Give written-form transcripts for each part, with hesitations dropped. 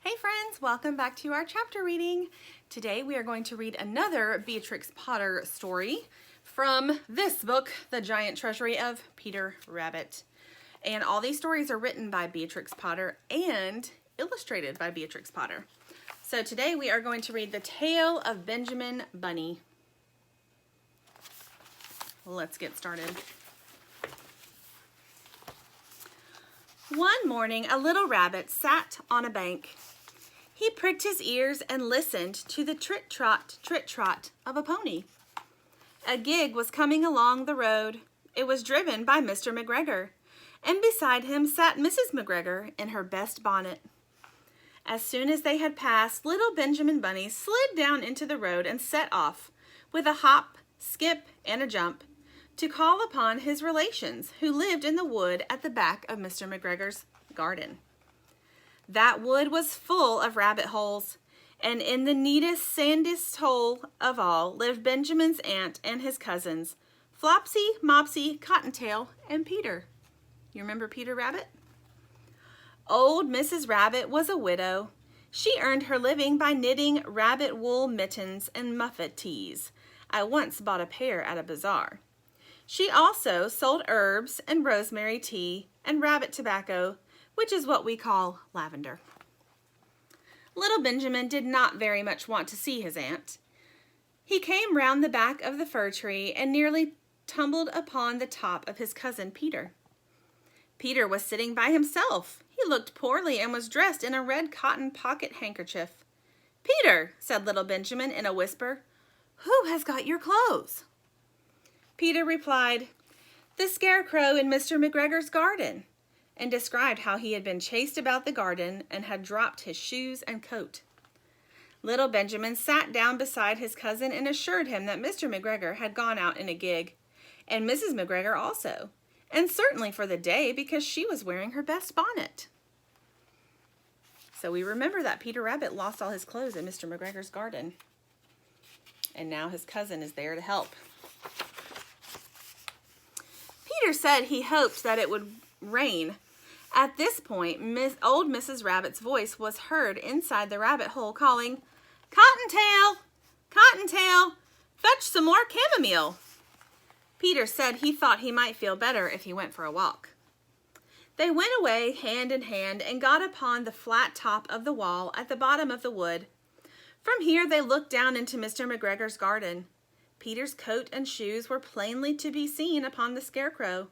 Hey friends, welcome back to our chapter reading. Today we are going to read another Beatrix Potter story from this book, The Giant Treasury of Peter Rabbit. And all these stories are written by Beatrix Potter and illustrated by Beatrix Potter. So today we are going to read The Tale of Benjamin Bunny. Let's get started. One morning, a little rabbit sat on a bank. He pricked his ears and listened to the trit-trot of a pony. A gig was coming along the road. It was driven by Mr. McGregor, and beside him sat Mrs. McGregor in her best bonnet. As soon as they had passed, little Benjamin Bunny slid down into the road and set off, with a hop, skip, and a jump, to call upon his relations who lived in the wood at the back of Mr. McGregor's garden. That wood was full of rabbit holes, and in the neatest, sandiest hole of all lived Benjamin's aunt and his cousins, Flopsy, Mopsy, Cottontail, and Peter. You remember Peter Rabbit? Old Mrs. Rabbit was a widow. She earned her living by knitting rabbit wool mittens and muffet tees. I once bought a pair at a bazaar. She also sold herbs and rosemary tea and rabbit tobacco, which is what we call lavender. Little Benjamin did not very much want to see his aunt. He came round the back of the fir tree and nearly tumbled upon the top of his cousin Peter. Peter was sitting by himself. He looked poorly and was dressed in a red cotton pocket handkerchief. "Peter," said little Benjamin in a whisper, "who has got your clothes?" Peter replied, "The scarecrow in Mr. McGregor's garden," and described how he had been chased about the garden and had dropped his shoes and coat. Little Benjamin sat down beside his cousin and assured him that Mr. McGregor had gone out in a gig, and Mrs. McGregor also, and certainly for the day because she was wearing her best bonnet. So we remember that Peter Rabbit lost all his clothes in Mr. McGregor's garden, and now his cousin is there to help. Peter said he hoped that it would rain. At this point, old Mrs. Rabbit's voice was heard inside the rabbit hole calling, "Cottontail! Cottontail! Fetch some more chamomile!" Peter said he thought he might feel better if he went for a walk. They went away hand in hand and got upon the flat top of the wall at the bottom of the wood. From here they looked down into Mr. McGregor's garden. Peter's coat and shoes were plainly to be seen upon the scarecrow,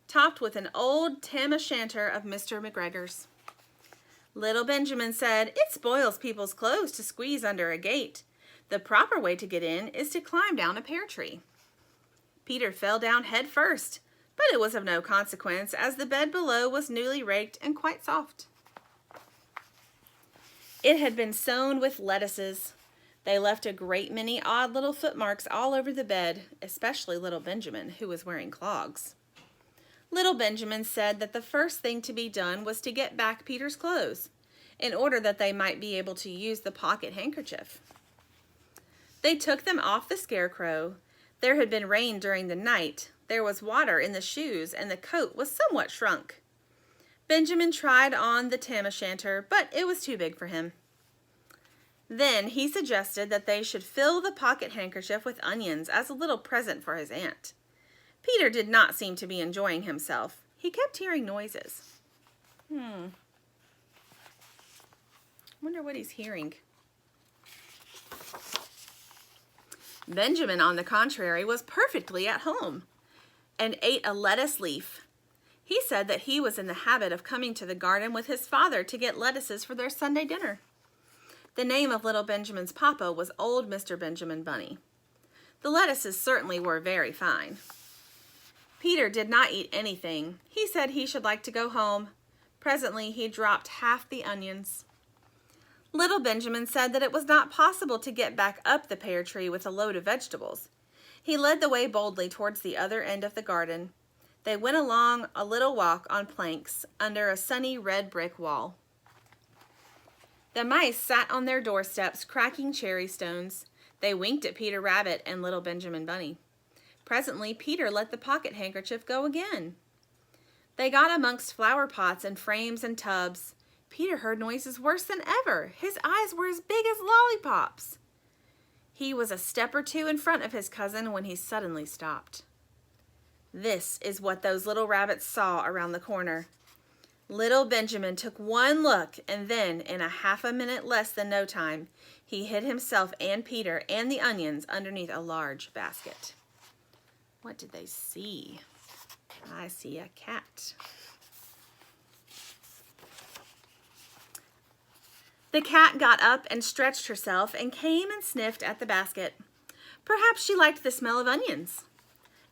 topped with an old tam-o'-shanter of Mr. McGregor's. Little Benjamin said, "It spoils people's clothes to squeeze under a gate. The proper way to get in is to climb down a pear tree." Peter fell down head first, but it was of no consequence, as the bed below was newly raked and quite soft. It had been sown with lettuces. They left a great many odd little footmarks all over the bed, especially little Benjamin, who was wearing clogs. Little Benjamin said that the first thing to be done was to get back Peter's clothes, in order that they might be able to use the pocket handkerchief. They took them off the scarecrow. There had been rain during the night. There was water in the shoes, and the coat was somewhat shrunk. Benjamin tried on the tam-o'-shanter, but it was too big for him. Then he suggested that they should fill the pocket handkerchief with onions as a little present for his aunt. Peter did not seem to be enjoying himself. He kept hearing noises. Wonder what he's hearing. Benjamin, on the contrary, was perfectly at home and ate a lettuce leaf. He said that he was in the habit of coming to the garden with his father to get lettuces for their Sunday dinner. The name of little Benjamin's papa was old Mr. Benjamin Bunny. The lettuces certainly were very fine. Peter did not eat anything. He said he should like to go home. Presently, he dropped half the onions. Little Benjamin said that it was not possible to get back up the pear tree with a load of vegetables. He led the way boldly towards the other end of the garden. They went along a little walk on planks under a sunny red brick wall. The mice sat on their doorsteps cracking cherry stones. They winked at Peter Rabbit and little Benjamin Bunny. Presently, Peter let the pocket handkerchief go again. They got amongst flower pots and frames and tubs. Peter heard noises worse than ever. His eyes were as big as lollipops. He was a step or two in front of his cousin when he suddenly stopped. This is what those little rabbits saw around the corner. Little Benjamin took one look, and then, in a half a minute less than no time, he hid himself and Peter and the onions underneath a large basket. What did they see? I see a cat. The cat got up and stretched herself and came and sniffed at the basket. Perhaps she liked the smell of onions.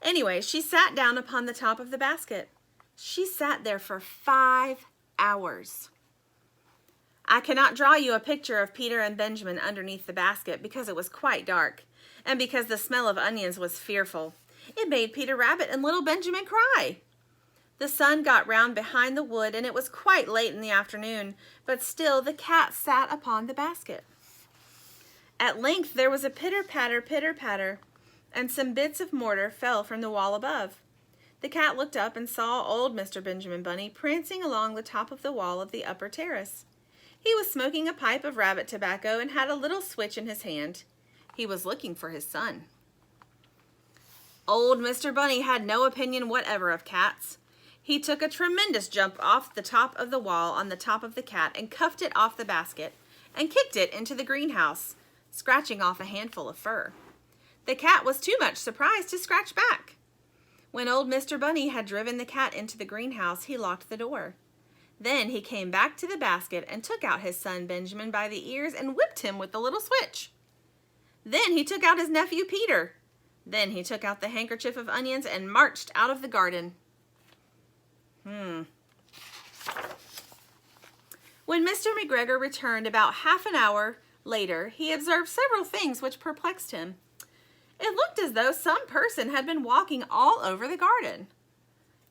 Anyway, she sat down upon the top of the basket. She sat there for 5 hours. I cannot draw you a picture of Peter and Benjamin underneath the basket because it was quite dark, and because the smell of onions was fearful. It made Peter Rabbit and little Benjamin cry. The sun got round behind the wood, and it was quite late in the afternoon, but still the cat sat upon the basket. At length there was a pitter-patter, and some bits of mortar fell from the wall above. The cat looked up and saw old Mr. Benjamin Bunny prancing along the top of the wall of the upper terrace. He was smoking a pipe of rabbit tobacco and had a little switch in his hand. He was looking for his son. Old Mr. Bunny had no opinion whatever of cats. He took a tremendous jump off the top of the wall on the top of the cat and cuffed it off the basket and kicked it into the greenhouse, scratching off a handful of fur. The cat was too much surprised to scratch back. When old Mr. Bunny had driven the cat into the greenhouse, he locked the door. Then he came back to the basket and took out his son Benjamin by the ears and whipped him with the little switch. Then he took out his nephew Peter. Then he took out the handkerchief of onions and marched out of the garden. When Mr. McGregor returned about half an hour later, he observed several things which perplexed him. It looked as though some person had been walking all over the garden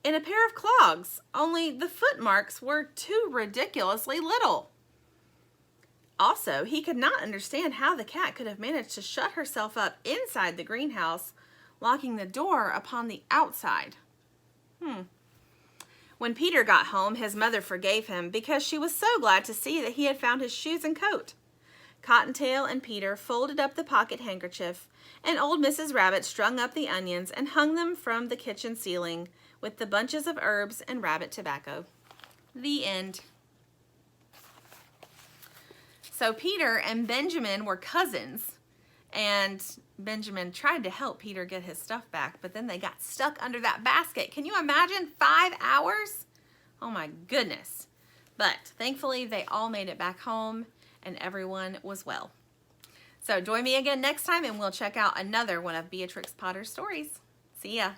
in a pair of clogs, only the footmarks were too ridiculously little. Also, he could not understand how the cat could have managed to shut herself up inside the greenhouse, locking the door upon the outside. When Peter got home, his mother forgave him because she was so glad to see that he had found his shoes and coat. Cottontail and Peter folded up the pocket handkerchief, and old Mrs. Rabbit strung up the onions and hung them from the kitchen ceiling with the bunches of herbs and rabbit tobacco. The end. So Peter and Benjamin were cousins, and Benjamin tried to help Peter get his stuff back, but then they got stuck under that basket. Can you imagine 5 hours? Oh my goodness. But thankfully they all made it back home and everyone was well. So join me again next time and we'll check out another one of Beatrix Potter's stories. See ya.